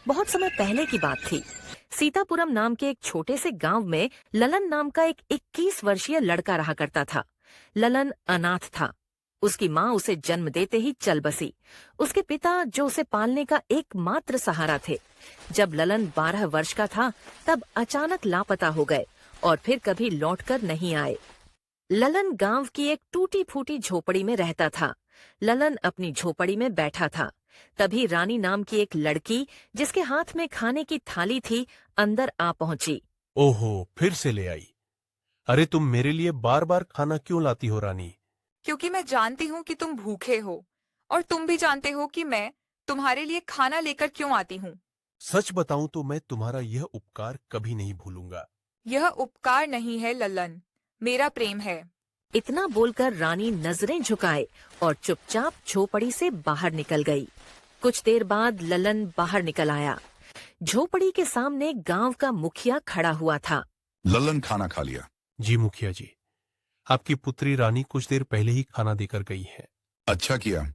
बहुत समय पहले की बात थी। सीतापुरम नाम के एक छोटे से गांव में ललन नाम का एक 21 वर्षीय लड़का रहा करता था। ललन अनाथ था। उसकी माँ उसे जन्म देते ही चल बसी। उसके पिता जो उसे पालने का एकमात्र सहारा थे। जब ललन 12 वर्ष का था तब अचानक लापता हो गए और फिर कभी लौटकर नहीं आए। ललन गांव की एक टूटी फूटी झोपड़ी में रहता था। ललन अपनी झोपड़ी में बैठा था। तभी रानी नाम की एक लड़की, जिसके हाथ में खाने की थाली थी, अंदर आ पहुंची। ओहो, फिर से ले आई। अरे तुम मेरे लिए बार बार खाना क्यों लाती हो रानी? क्योंकि मैं जानती हूँ कि तुम भूखे हो और तुम भी जानते हो कि मैं तुम्हारे लिए खाना लेकर क्यों आती हूँ। सच बताऊं तो मैं तुम्हारा यह उपकार कभी नहीं भूलूंगा। यह उपकार नहीं है ललन, मेरा प्रेम है। इतना बोलकर रानी नजरें झुकाए और चुपचाप झोपड़ी से बाहर निकल गई। कुछ देर बाद ललन बाहर निकल आया। झोपड़ी के सामने गांव का मुखिया खड़ा हुआ था। ललन खाना खा लिया? जी मुखिया जी, आपकी पुत्री रानी कुछ देर पहले ही खाना देकर गई है। अच्छा किया।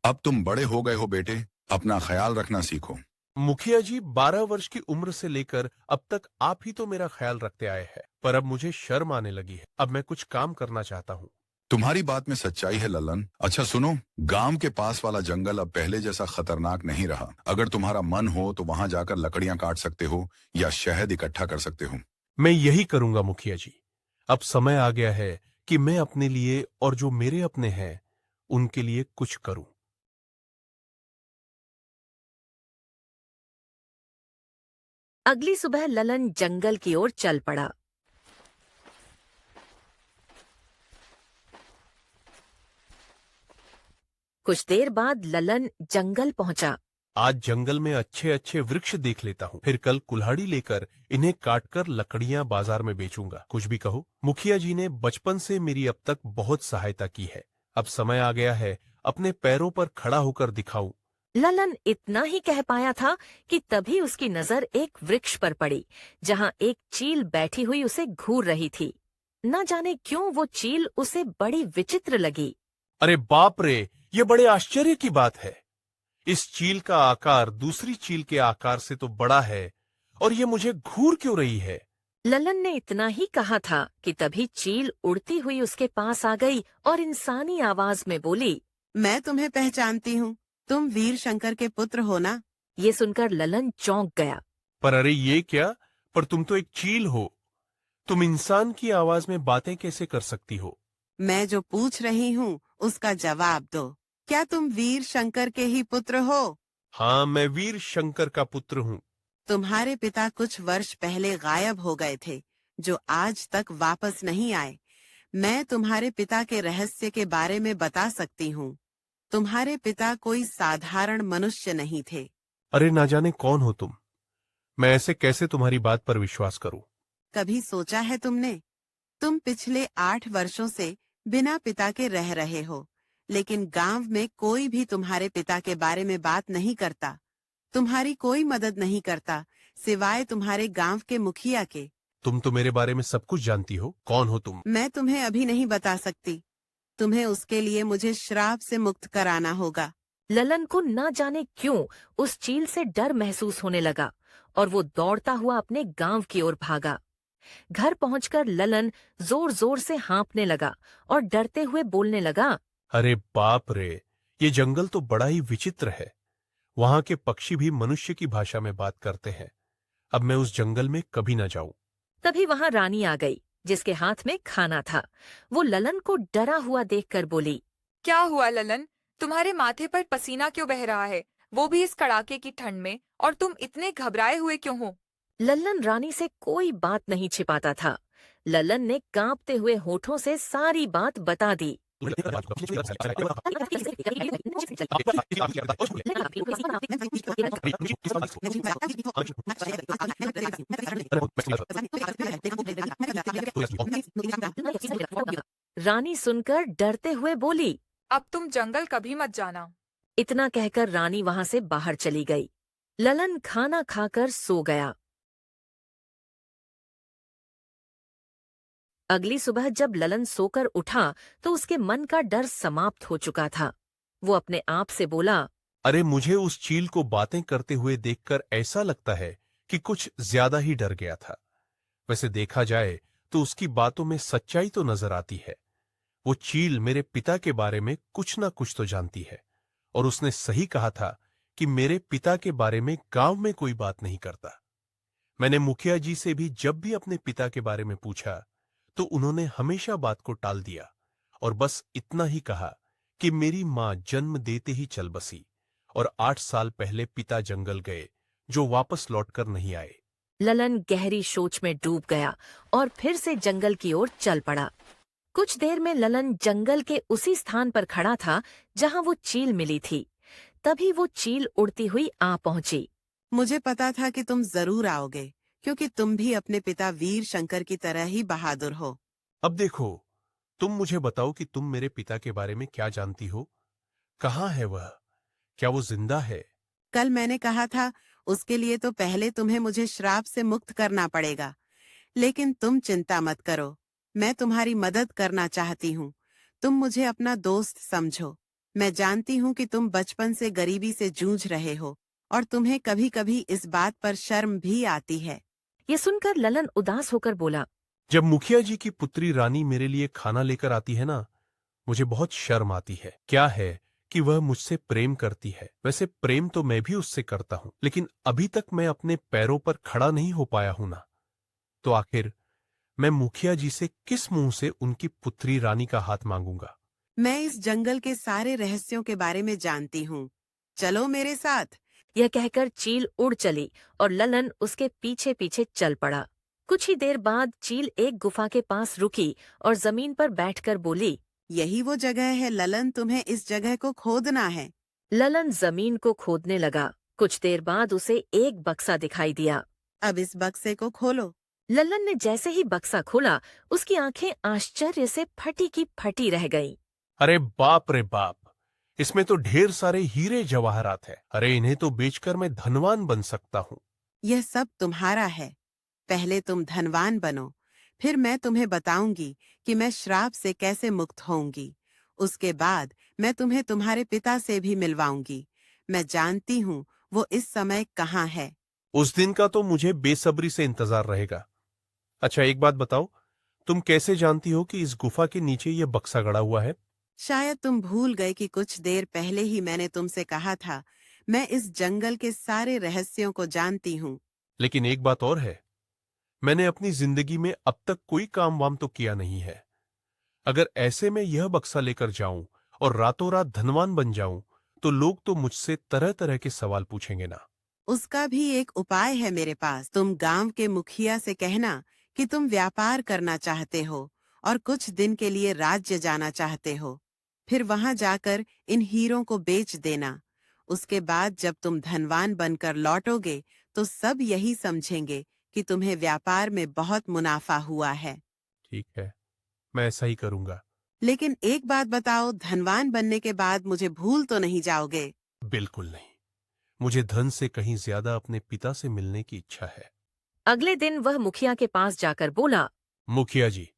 अब तुम बड़े हो गए हो बेटे, अपना ख्याल रखना सीखो। मुखिया जी, 12 वर्ष की उम्र से लेकर अब तक आप ही तो मेरा ख्याल रखते आए हैं, पर अब मुझे शर्म आने लगी है। अब मैं कुछ काम करना चाहता हूँ। तुम्हारी बात में सच्चाई है ललन। अच्छा सुनो, गांव के पास वाला जंगल अब पहले जैसा खतरनाक नहीं रहा। अगर तुम्हारा मन हो तो वहां जाकर लकड़ियां काट सकते हो या शहद इकट्ठा कर सकते हो। मैं यही करूंगा मुखिया जी। अब समय आ गया है कि मैं अपने लिए और जो मेरे अपने हैं उनके लिए कुछ करूं। अगली सुबह ललन जंगल की ओर चल पड़ा। कुछ देर बाद ललन जंगल पहुंचा। आज जंगल में अच्छे अच्छे वृक्ष देख लेता हूँ, फिर कल कुल्हाड़ी लेकर इन्हें काटकर लकड़ियां बाजार में बेचूंगा। कुछ भी कहो, मुखिया जी ने बचपन से मेरी अब तक बहुत सहायता की है। अब समय आ गया है अपने पैरों पर खड़ा होकर दिखाऊं। ललन इतना ही कह पाया था कि तभी उसकी नजर एक वृक्ष पर पड़ी, जहां एक चील बैठी हुई उसे घूर रही थी। न जाने क्यों वो चील उसे बड़ी विचित्र लगी। अरे बाप रे, ये बड़े आश्चर्य की बात है। इस चील का आकार दूसरी चील के आकार से तो बड़ा है, और ये मुझे घूर क्यों रही है? ललन ने इतना ही कहा था कि तभी चील उड़ती हुई उसके पास आ गई और इंसानी आवाज में बोली, मैं तुम्हें पहचानती हूँ। तुम वीर शंकर के पुत्र हो ना? ये सुनकर ललन चौंक गया। पर अरे ये क्या? पर तुम तो एक चील हो। तुम इंसान की आवाज में बातें कैसे कर सकती हो? मैं जो पूछ रही हूँ उसका जवाब दो। क्या तुम वीर शंकर के ही पुत्र हो? हाँ, मैं वीर शंकर का पुत्र हूँ। तुम्हारे पिता कुछ वर्ष पहले गायब हो गए थे, जो आज तक वापस नहीं आए। मैं तुम्हारे पिता के रहस्य के बारे में बता सकती हूँ। तुम्हारे पिता कोई साधारण मनुष्य नहीं थे। अरे ना जाने कौन हो तुम। मैं ऐसे कैसे तुम्हारी बात पर विश्वास करूं? कभी सोचा है तुमने? तुम पिछले 8 वर्षों से बिना पिता के रह रहे हो, लेकिन गांव में कोई भी तुम्हारे पिता के बारे में बात नहीं करता। तुम्हारी कोई मदद नहीं करता, सिवाय तुम्हारे गांव के मुखिया के। तुम तो मेरे बारे में सब कुछ जानती हो। कौन हो तुम? मैं तुम्हें अभी नहीं बता सकती। तुम्हें उसके लिए मुझे श्राप से मुक्त कराना होगा। ललन को न जाने क्यों उस चील से डर महसूस होने लगा और वो दौड़ता हुआ अपने गांव की ओर भागा। घर पहुंचकर ललन जोर जोर से हाँफने लगा और डरते हुए बोलने लगा, अरे बाप रे, ये जंगल तो बड़ा ही विचित्र है। वहां के पक्षी भी मनुष्य की भाषा में बात करते हैं। अब मैं उस जंगल में कभी न जाऊं। तभी वहां रानी आ गई, जिसके हाथ में खाना था। वो ललन को डरा हुआ देखकर बोली, क्या हुआ ललन, तुम्हारे माथे पर पसीना क्यों बह रहा है, वो भी इस कड़ाके की ठंड में, और तुम इतने घबराए हुए क्यों हो? ललन रानी से कोई बात नहीं छिपाता था। ललन ने कांपते हुए होठों से सारी बात बता दी। रानी सुनकर डरते हुए बोली, अब तुम जंगल कभी मत जाना। इतना कहकर रानी वहां से बाहर चली गई। ललन खाना खाकर सो गया। अगली सुबह जब ललन सोकर उठा तो उसके मन का डर समाप्त हो चुका था। वो अपने आप से बोला, अरे मुझे उस चील को बातें करते हुए देखकर ऐसा लगता है कि कुछ ज्यादा ही डर गया था। वैसे देखा जाए तो उसकी बातों में सच्चाई तो नजर आती है। वो चील मेरे पिता के बारे में कुछ ना कुछ तो जानती है, और उसने सही कहा था कि मेरे पिता के बारे में गांव में कोई बात नहीं करता। मैंने मुखिया जी से भी जब भी अपने पिता के बारे में पूछा तो उन्होंने हमेशा बात को टाल दिया और बस इतना ही कहा कि मेरी मां जन्म देते ही चल बसी और 8 साल पहले पिता जंगल गए, जो वापस लौटकर नहीं आए। ललन गहरी सोच में डूब गया और फिर से जंगल की ओर चल पड़ा। कुछ देर में ललन जंगल के उसी स्थान पर खड़ा था जहां वो चील मिली थी। तभी वो चील उड़ती हुई आ पहुंची। मुझे पता था कि तुम जरूर आओगे, क्योंकि तुम भी अपने पिता वीर शंकर की तरह ही बहादुर हो। अब देखो, तुम मुझे बताओ कि तुम मेरे पिता के बारे में क्या जानती हो? कहाँ है वह? क्या वो जिंदा है? कल मैंने कहा था उसके लिए तो पहले तुम्हें मुझे श्राप से मुक्त करना पड़ेगा, लेकिन तुम चिंता मत करो, मैं तुम्हारी मदद करना चाहती हूँ। तुम मुझे अपना दोस्त समझो। मैं जानती हूँ कि तुम बचपन से गरीबी से जूझ रहे हो और तुम्हें कभी कभी इस बात पर शर्म भी आती है। ये सुनकर ललन उदास होकर बोला, जब मुखिया जी की पुत्री रानी मेरे लिए खाना लेकर आती है ना, मुझे बहुत शर्म आती है। क्या है कि वह मुझसे प्रेम करती है। वैसे प्रेम तो मैं भी उससे करता हूं, लेकिन अभी तक मैं अपने पैरों पर खड़ा नहीं हो पाया हूं ना। तो आखिर मैं मुखिया जी से किस मुंह से उनकी पुत्री रानी का हाथ मांगूंगा? मैं इस जंगल के सारे रहस्यों के बारे में जानती हूँ, चलो मेरे साथ। यह कहकर चील उड़ चली और ललन उसके पीछे पीछे चल पड़ा। कुछ ही देर बाद चील एक गुफा के पास रुकी और जमीन पर बैठकर बोली, यही वो जगह है ललन, तुम्हें इस जगह को खोदना है। ललन जमीन को खोदने लगा। कुछ देर बाद उसे एक बक्सा दिखाई दिया। अब इस बक्से को खोलो। ललन ने जैसे ही बक्सा खोला, उसकी आंखें आश्चर्य से फटी की फटी रह गईं। अरे बाप रे बाप, इसमें तो ढेर सारे हीरे जवाहरात है। अरे इन्हें तो बेचकर मैं धनवान बन सकता हूँ। यह सब तुम्हारा है। पहले तुम धनवान बनो, फिर मैं तुम्हें बताऊंगी कि मैं श्राप से कैसे मुक्त होऊंगी। उसके बाद मैं तुम्हें तुम्हारे पिता से भी मिलवाऊंगी। मैं जानती हूँ वो इस समय कहाँ है। उस दिन का तो मुझे बेसब्री से इंतजार रहेगा। अच्छा एक बात बताओ, तुम कैसे जानती हो कि इस गुफा के नीचे यह बक्सा गड़ा हुआ है? शायद तुम भूल गए कि कुछ देर पहले ही मैंने तुमसे कहा था, मैं इस जंगल के सारे रहस्यों को जानती हूँ। लेकिन एक बात और है, मैंने अपनी जिंदगी में अब तक कोई काम वाम तो किया नहीं है। अगर ऐसे में यह बक्सा लेकर जाऊं और रातों रात धनवान बन जाऊं, तो लोग तो मुझसे तरह तरह के सवाल पूछेंगे ना। उसका भी एक उपाय है मेरे पास। तुम गांव के मुखिया से कहना कि तुम व्यापार करना चाहते हो और कुछ दिन के लिए राज्य जाना चाहते हो। फिर वहां जाकर इन हीरों को बेच देना। उसके बाद जब तुम धनवान बनकर लौटोगे तो सब यही समझेंगे कि तुम्हें व्यापार में बहुत मुनाफा हुआ है। ठीक है, मैं ऐसा ही करूंगा। लेकिन एक बात बताओ, धनवान बनने के बाद मुझे भूल तो नहीं जाओगे? बिल्कुल नहीं। मुझे धन से कहीं ज्यादा अपने पिता से मिलने की इच्छा है। अगले दिन वह मुखिया के पास जाकर बोला, मुखिया जी,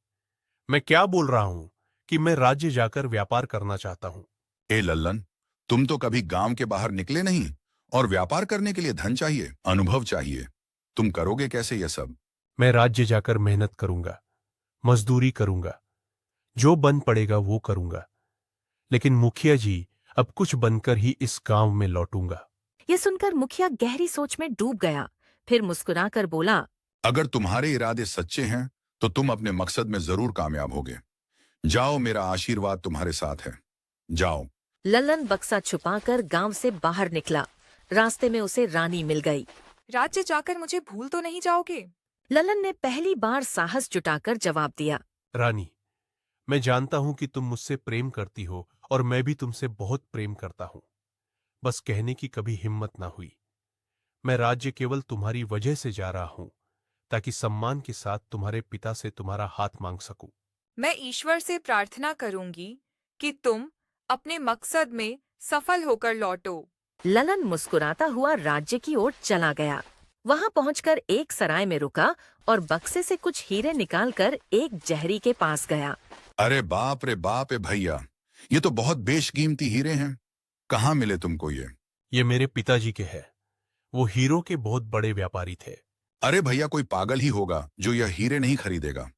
मैं क्या बोल रहा हूं कि मैं राज्य जाकर व्यापार करना चाहता हूं। ए लल्लन, तुम तो कभी गांव के बाहर निकले नहीं, और व्यापार करने के लिए धन चाहिए, अनुभव चाहिए। तुम करोगे कैसे ये सब? मैं राज्य जाकर मेहनत करूंगा, मजदूरी करूंगा, जो बन पड़ेगा वो करूंगा। लेकिन मुखिया जी, अब कुछ बनकर ही इस गांव में लौटूंगा। ये सुनकर मुखिया गहरी सोच में डूब गया। फिर मुस्कुराकर बोला, अगर तुम्हारे इरादे सच्चे हैं तो तुम अपने मकसद में जरूर कामयाब होगे। जाओ, मेरा आशीर्वाद तुम्हारे साथ है। जाओ। ललन बक्सा छुपाकर गांव से बाहर निकला। रास्ते में उसे रानी मिल गई। राज्य जाकर मुझे भूल तो नहीं जाओगे? ललन ने पहली बार साहस जुटाकर जवाब दिया, रानी, मैं जानता हूं कि तुम मुझसे प्रेम करती हो और मैं भी तुमसे बहुत प्रेम करता हूं। बस कहने की कभी हिम्मत ना हुई। मैं राज्य केवल तुम्हारी वजह से जा रहा हूं, ताकि सम्मान के साथ तुम्हारे पिता से तुम्हारा हाथ मांग सकूं। मैं ईश्वर से प्रार्थना करूंगी कि तुम अपने मकसद में सफल होकर लौटो। ललन मुस्कुराता हुआ राज्य की ओर चला गया। वहां पहुंचकर एक सराय में रुका और बक्से से कुछ हीरे निकालकर एक जहरी के पास गया। अरे बाप रे बाप, ए भैया, ये तो बहुत बेशकीमती हीरे हैं। कहाँ मिले तुमको ये? ये मेरे पिताजी के है। वो हीरो के बहुत बड़े व्यापारी थे। अरे भैया, कोई पागल ही होगा जो यह हीरे नहीं खरीदेगा।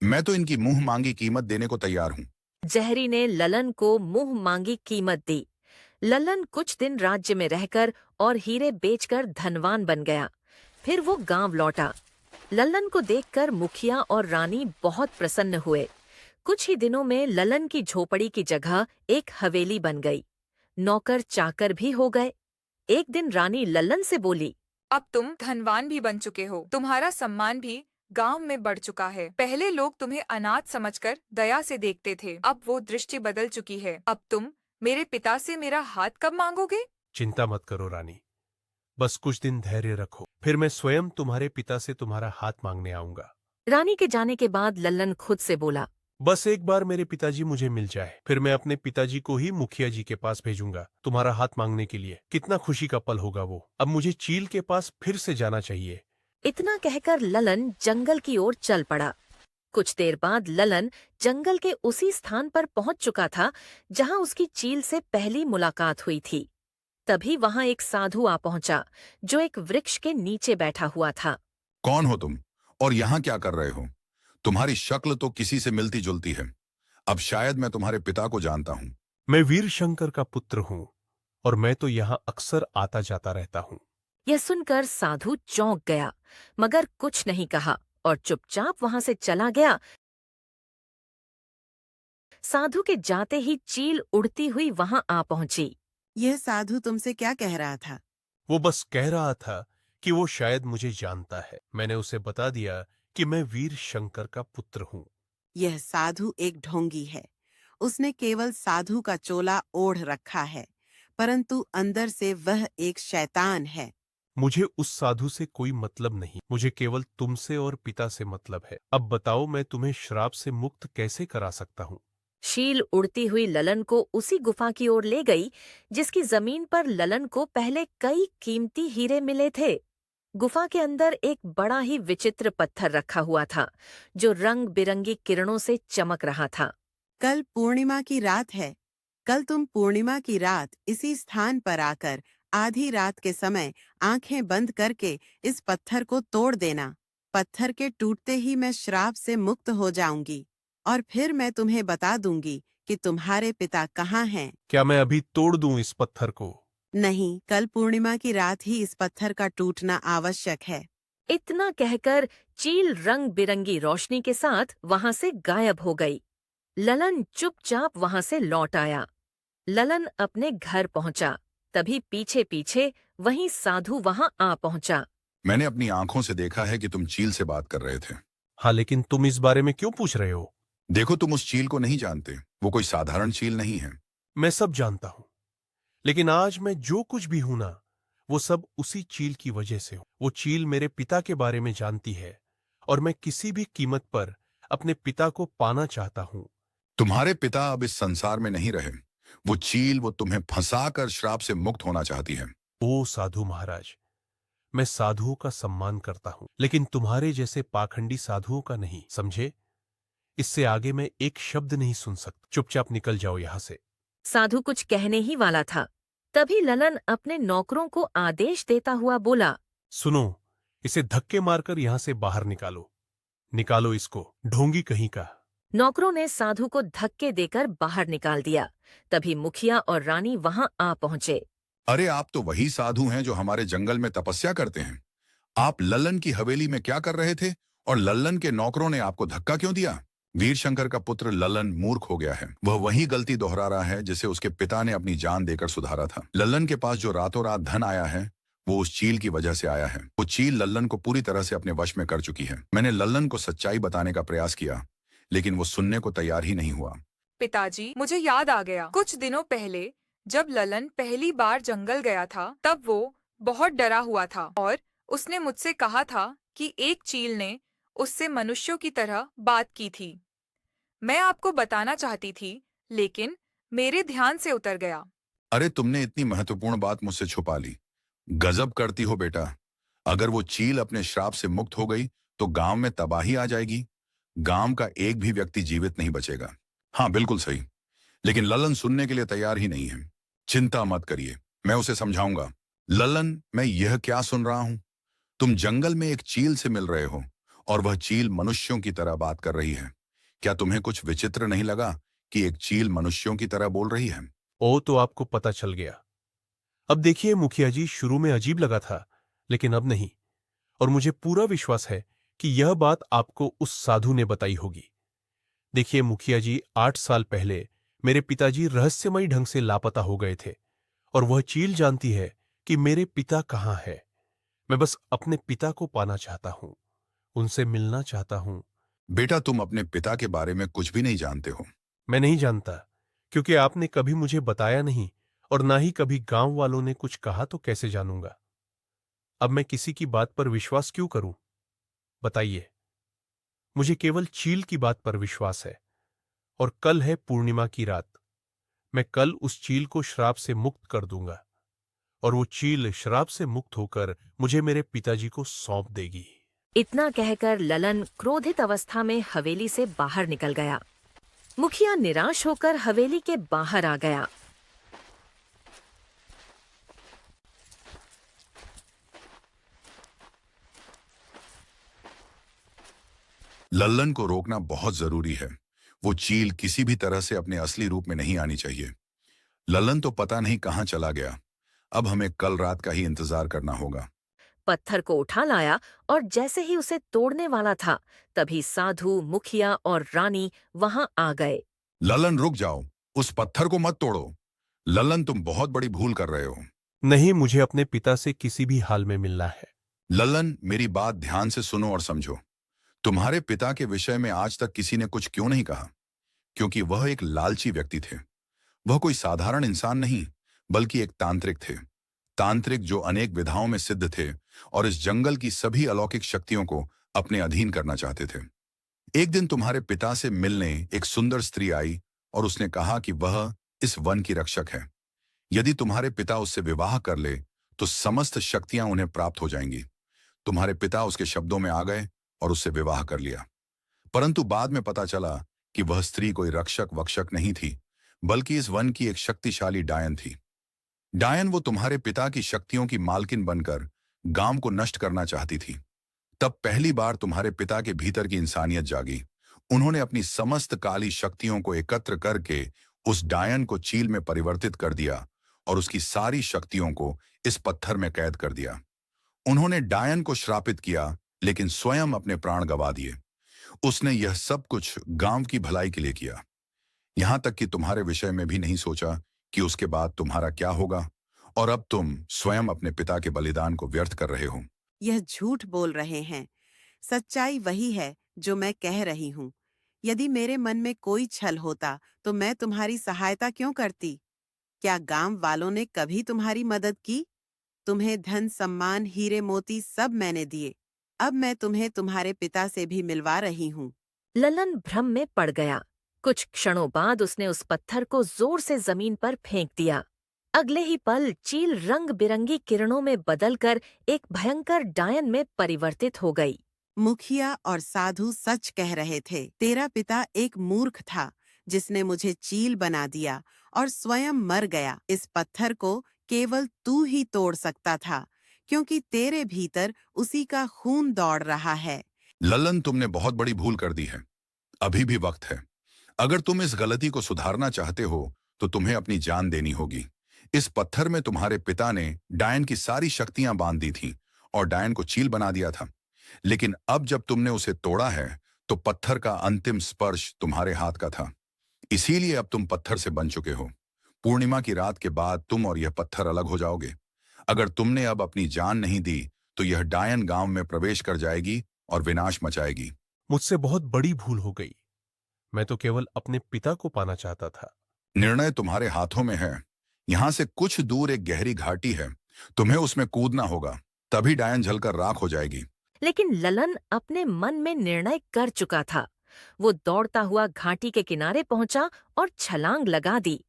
मैं तो इनकी मुंह मांगी कीमत देने को तैयार हूँ। जहरी ने ललन को मुंह मांगी कीमत दी। ललन कुछ दिन राज्य में रहकर और हीरे बेचकर धनवान बन गया। फिर वो गांव लौटा। ललन को देखकर मुखिया और रानी बहुत प्रसन्न हुए। कुछ ही दिनों में ललन की झोपड़ी की जगह एक हवेली बन गई। नौकर चाकर भी हो गए। एक दिन रानी ललन से बोली, अब तुम धनवान भी बन चुके हो, तुम्हारा सम्मान भी गांव में बढ़ चुका है। पहले लोग तुम्हें अनाथ समझकर दया से देखते थे, अब वो दृष्टि बदल चुकी है। अब तुम मेरे पिता से मेरा हाथ कब मांगोगे? चिंता मत करो रानी, बस कुछ दिन धैर्य रखो, फिर मैं स्वयं तुम्हारे पिता से तुम्हारा हाथ मांगने आऊंगा। रानी के जाने के बाद ललन खुद से बोला, बस एक बार मेरे पिताजी मुझे मिल जाए, फिर मैं अपने पिताजी को ही मुखिया जी के पास भेजूंगा तुम्हारा हाथ मांगने के लिए। कितना खुशी का पल होगा वो। अब मुझे चील के पास फिर से जाना चाहिए। इतना कहकर ललन जंगल की ओर चल पड़ा। कुछ देर बाद ललन जंगल के उसी स्थान पर पहुंच चुका था जहां उसकी चील से पहली मुलाकात हुई थी। तभी वहां एक साधु आ पहुंचा जो एक वृक्ष के नीचे बैठा हुआ था। कौन हो तुम और यहाँ क्या कर रहे हो? तुम्हारी शक्ल तो किसी से मिलती जुलती है। अब शायद मैं तुम्हारे पिता को जानता हूँ। मैं वीर शंकर का पुत्र हूँ और मैं तो यहाँ अक्सर आता जाता रहता हूँ। यह सुनकर साधु चौंक गया, मगर कुछ नहीं कहा और चुपचाप वहां से चला गया। साधु के जाते ही चील उड़ती हुई वहां आ पहुंची। यह साधु तुमसे क्या कह रहा था? वो बस कह रहा था कि वो शायद मुझे जानता है। मैंने उसे बता दिया कि मैं वीर शंकर का पुत्र हूँ। यह साधु एक ढोंगी है। उसने केवल साधु का चोला ओढ़ रखा है, परंतु अंदर से वह एक शैतान है। मुझे उस साधु से कोई मतलब नहीं, मुझे केवल तुमसे और पिता से मतलब है। अब बताओ मैं तुम्हें श्राप से मुक्त कैसे करा सकता हूँ? शील उड़ती हुई ललन को उसी गुफा की ओर ले गई जिसकी जमीन पर ललन को पहले कई कीमती हीरे मिले थे। गुफा के अंदर एक बड़ा ही विचित्र पत्थर रखा हुआ था जो रंग बिरंगी किरणों से चमक रहा था। कल पूर्णिमा की रात है। कल तुम पूर्णिमा की रात इसी स्थान पर आकर आधी रात के समय आंखें बंद करके इस पत्थर को तोड़ देना। पत्थर के टूटते ही मैं श्राप से मुक्त हो जाऊंगी और फिर मैं तुम्हें बता दूंगी कि तुम्हारे पिता कहाँ हैं। क्या मैं अभी तोड़ दूं इस पत्थर को? नहीं, कल पूर्णिमा की रात ही इस पत्थर का टूटना आवश्यक है। इतना कहकर चील रंग बिरंगी रोशनी के साथ वहां से गायब हो गई। ललन चुपचाप वहां से लौट आया। ललन अपने घर पहुंचा, तभी पीछे पीछे वही साधु वहां आ पहुंचा। मैंने अपनी आंखों से देखा है कि तुम चील से बात कर रहे थे। हाँ, लेकिन तुम इस बारे में क्यों पूछ रहे हो? देखो, तुम उस चील को नहीं जानते। वो कोई साधारण चील नहीं है। मैं सब जानता हूँ, लेकिन आज मैं जो कुछ भी हूं ना, वो सब उसी चील की वजह से हूं। वो चील मेरे पिता के बारे में जानती है और मैं किसी भी कीमत पर अपने पिता को पाना चाहता हूँ। तुम्हारे पिता अब इस संसार में नहीं रहे। वो चील वो तुम्हें फंसाकर श्राप से मुक्त होना चाहती है। ओ साधु महाराज, मैं साधुओं का सम्मान करता हूँ, लेकिन तुम्हारे जैसे पाखंडी साधुओं का नहीं, समझे? इससे आगे मैं एक शब्द नहीं सुन सकता। चुपचाप निकल जाओ यहाँ से। साधु कुछ कहने ही वाला था, तभी ललन अपने नौकरों को आदेश देता हुआ बोला, सुनो, इसे धक्के मारकर यहाँ से बाहर निकालो। निकालो इसको, ढोंगी कहीं का। नौकरों ने साधु को धक्के देकर बाहर निकाल दिया। तभी मुखिया और रानी वहां आ पहुंचे। अरे, आप तो वही साधु हैं जो हमारे जंगल में तपस्या करते हैं। आप लल्लन की हवेली में क्या कर रहे थे और लल्लन के नौकरों ने आपको धक्का क्यों दिया? वीर शंकर का पुत्र लल्लन मूर्ख हो गया है। वह वही गलती दोहरा रहा है जिसे उसके पिता ने अपनी जान देकर सुधारा था। लल्लन के पास जो रातों रात धन आया है वो उस चील की वजह से आया है। वो चील लल्लन को पूरी तरह से अपने वश में कर चुकी है। मैंने लल्लन को सच्चाई बताने का प्रयास किया, लेकिन वो सुनने को तैयार ही नहीं हुआ। पिताजी, मुझे याद आ गया। कुछ दिनों पहले जब ललन पहली बार जंगल गया था तब वो बहुत डरा हुआ था और उसने मुझसे कहा था कि एक चील ने उससे मनुष्यों की तरह बात की थी। मैं आपको बताना चाहती थी, लेकिन मेरे ध्यान से उतर गया। अरे, तुमने इतनी महत्वपूर्ण बात मुझसे छुपा ली। गजब करती हो बेटा। अगर वो चील अपने श्राप से मुक्त हो गई तो गांव में तबाही आ जाएगी। गांव का एक भी व्यक्ति जीवित नहीं बचेगा। हाँ, बिल्कुल सही। लेकिन ललन सुनने के लिए तैयार ही नहीं है। चिंता मत करिए, मैं उसे समझाऊंगा। ललन, मैं यह क्या सुन रहा हूं? तुम जंगल में एक चील से मिल रहे हो और वह चील मनुष्यों की तरह बात कर रही है। क्या तुम्हें कुछ विचित्र नहीं लगा कि एक चील मनुष्यों की तरह बोल रही है? ओ, तो आपको पता चल गया। अब देखिए मुखिया जी, शुरू में अजीब लगा था, लेकिन अब नहीं। और मुझे पूरा विश्वास है कि यह बात आपको उस साधु ने बताई होगी। देखिए मुखिया जी, 8 साल पहले मेरे पिताजी रहस्यमयी ढंग से लापता हो गए थे और वह चील जानती है कि मेरे पिता कहाँ है। मैं बस अपने पिता को पाना चाहता हूं, उनसे मिलना चाहता हूं। बेटा, तुम अपने पिता के बारे में कुछ भी नहीं जानते हो। मैं नहीं जानता, क्योंकि आपने कभी मुझे बताया नहीं और ना ही कभी गांव वालों ने कुछ कहा, तो कैसे जानूंगा? अब मैं किसी की बात पर विश्वास क्यों करूं? बताइए। मुझे केवल चील की बात पर विश्वास है। और कल है पूर्णिमा की रात। मैं कल उस चील को श्राप से मुक्त कर दूंगा और वो चील श्राप से मुक्त होकर मुझे मेरे पिताजी को सौंप देगी। इतना कहकर ललन क्रोधित अवस्था में हवेली से बाहर निकल गया। मुखिया निराश होकर हवेली के बाहर आ गया। लल्लन को रोकना बहुत जरूरी है। वो चील किसी भी तरह से अपने असली रूप में नहीं आनी चाहिए। लल्लन तो पता नहीं कहां चला गया। अब हमें कल रात का ही इंतजार करना होगा। पत्थर को उठा लाया और जैसे ही उसे तोड़ने वाला था, तभी साधु, मुखिया और रानी वहां आ गए। लल्लन, रुक जाओ। उस पत्थर को मत तोड़ो। लल्लन, तुम बहुत बड़ी भूल कर रहे हो। नहीं, मुझे अपने पिता से किसी भी हाल में मिलना है। लल्लन, मेरी बात ध्यान से सुनो और समझो। तुम्हारे पिता के विषय में आज तक किसी ने कुछ क्यों नहीं कहा? क्योंकि वह एक लालची व्यक्ति थे। वह कोई साधारण इंसान नहीं, बल्कि एक तांत्रिक थे। तांत्रिक जो अनेक विधाओं में सिद्ध थे और इस जंगल की सभी अलौकिक शक्तियों को अपने अधीन करना चाहते थे। एक दिन तुम्हारे पिता से मिलने एक सुंदर स्त्री आई और उसने कहा कि वह इस वन की रक्षक है। यदि तुम्हारे पिता उससे विवाह कर ले तो समस्त शक्तियां उन्हें प्राप्त हो जाएंगी। तुम्हारे पिता उसके शब्दों में आ गए और उससे विवाह कर लिया। परंतु बाद में पता चला कि वह स्त्री कोई रक्षक वक्षक नहीं थी, बल्कि इस वन की एक शक्तिशाली डायन थी। डायन वो तुम्हारे पिता की शक्तियों की मालकिन बनकर गांव को नष्ट करना चाहती थी। तब पहली बार तुम्हारे पिता के भीतर की इंसानियत जागी। उन्होंने अपनी समस्त काली शक्तियों को एकत्र करके उस डायन को चील में परिवर्तित कर दिया और उसकी सारी शक्तियों को इस पत्थर में कैद कर दिया। उन्होंने डायन को श्रापित किया, लेकिन स्वयं अपने प्राण गंवा दिए। उसने यह सब कुछ गांव की भलाई के लिए किया। यहां तक कि तुम्हारे विषय में भी नहीं सोचा कि उसके बाद तुम्हारा क्या होगा। और अब तुम स्वयं अपने पिता के बलिदान को व्यर्थ कर रहे हो। यह झूठ बोल रहे हैं। सच्चाई वही है जो मैं कह रही हूँ। यदि मेरे मन में कोई छल होता तो मैं तुम्हारी सहायता क्यों करती? क्या गांव वालों ने कभी तुम्हारी मदद की? तुम्हें धन, सम्मान, हीरे मोती सब मैंने दिए। अब मैं तुम्हें तुम्हारे पिता से भी मिलवा रही हूँ। ललन भ्रम में पड़ गया। कुछ क्षणों बाद उसने उस पत्थर को जोर से जमीन पर फेंक दिया। अगले ही पल चील रंग बिरंगी किरणों में बदलकर एक भयंकर डायन में परिवर्तित हो गई। मुखिया और साधु सच कह रहे थे। तेरा पिता एक मूर्ख था जिसने मुझे चील बना दिया और स्वयं मर गया। इस पत्थर को केवल तू ही तोड़ सकता था, क्योंकि तेरे भीतर उसी का खून दौड़ रहा है। लल्लन, तुमने बहुत बड़ी भूल कर दी है। अभी भी वक्त है। अगर तुम इस गलती को सुधारना चाहते हो तो तुम्हें अपनी जान देनी होगी। इस पत्थर में तुम्हारे पिता ने डायन की सारी शक्तियां बांध दी थीं और डायन को चील बना दिया था। लेकिन अब जब तुमने उसे तोड़ा है तो पत्थर का अंतिम स्पर्श तुम्हारे हाथ का था। इसीलिए अब तुम पत्थर से बन चुके हो। पूर्णिमा की रात के बाद तुम और यह पत्थर अलग हो जाओगे। अगर तुमने अब अपनी जान नहीं दी तो यह डायन गांव में प्रवेश कर जाएगी और विनाश मचाएगी। मुझसे बहुत बड़ी भूल हो गई। मैं तो केवल अपने पिता को पाना चाहता था। निर्णय तुम्हारे हाथों में है। यहां से कुछ दूर एक गहरी घाटी है। तुम्हें उसमें कूदना होगा, तभी डायन जलकर राख हो जाएगी। लेकिन ललन अपने मन में निर्णय कर चुका था। वो दौड़ता हुआ घाटी के किनारे पहुंचा और छलांग लगा दी।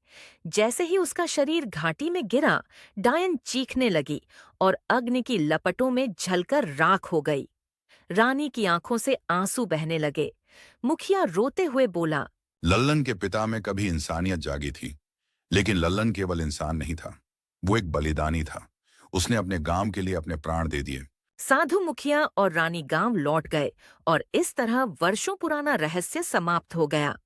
जैसे ही उसका शरीर घाटी में गिरा, डायन चीखने लगी और अग्नि की लपटों में झलकर राख हो गई। रानी की आंखों से आंसू बहने लगे। मुखिया रोते हुए बोला, लल्लन के पिता में कभी इंसानियत जागी थी, लेकिन लल्लन केवल इंसान नहीं था, वो एक बलिदानी था। उसने अपने गांव के लिए अपने प्राण दे दिए। साधु मुखिया और रानी गांव लौट गए और इस तरह वर्षों पुराना रहस्य समाप्त हो गया।